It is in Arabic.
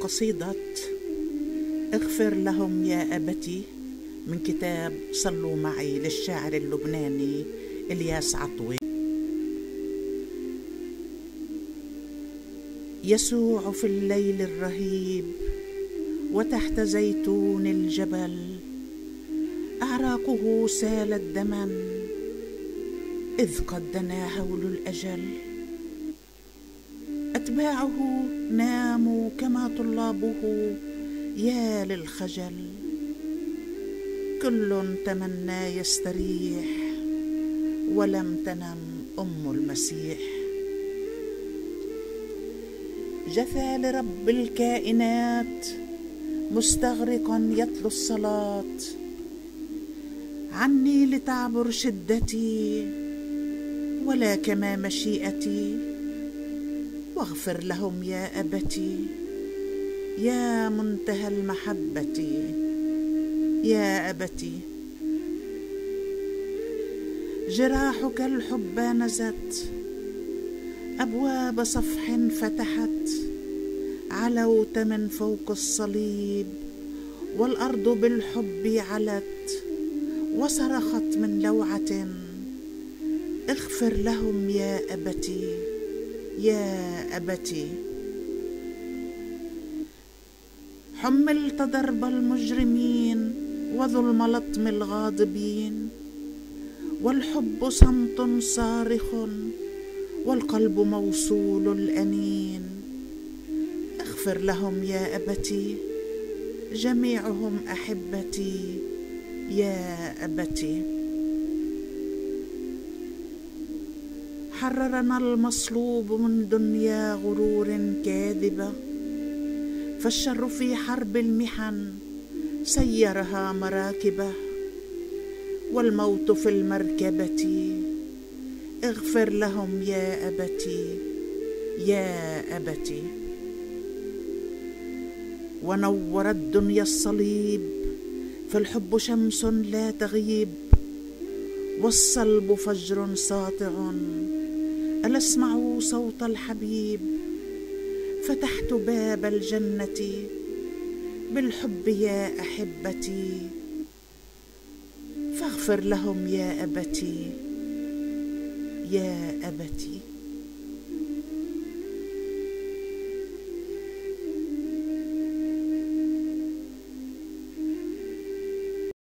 قصيدة اغفر لهم يا أبتي من كتاب صلوا معي للشاعر اللبناني إلياس عطوي. يسوع في الليل الرهيب وتحت زيتون الجبل أعراقه سالت دما إذ قد دنا هول الأجل. أتباعه ناموا كما طلابه يا للخجل. كل تمنى يستريح ولم تنم أم المسيح. جثى لرب الكائنات مستغرقا يتلو الصلاة عني لتعبر شدتي ولا كما مشيئتي. واغفر لهم يا أبتي يا منتهى المحبة يا أبتي. جراحك الحب نزت أبواب صفح فتحت. علوت من فوق الصليب والأرض بالحب علت. وصرخت من لوعة اغفر لهم يا أبتي يا أبتي. حملت ضرب المجرمين وظلم لطم الغاضبين. والحب صمت صارخ والقلب موصول الأنين. اغفر لهم يا أبتي جميعهم أحبتي يا أبتي. حررنا المصلوب من دنيا غرور كاذبة. فالشر في حرب المحن سيرها مراكبه. والموت في المركبة اغفر لهم يا أبتي يا أبتي. ونورت دنيا الصليب فالحب شمس لا تغيب. والصلب فجر ساطع ألا اسمعوا صوت الحبيب. فتحت باب الجنة بالحب يا أحبتي. فاغفر لهم يا أبتي يا أبتي.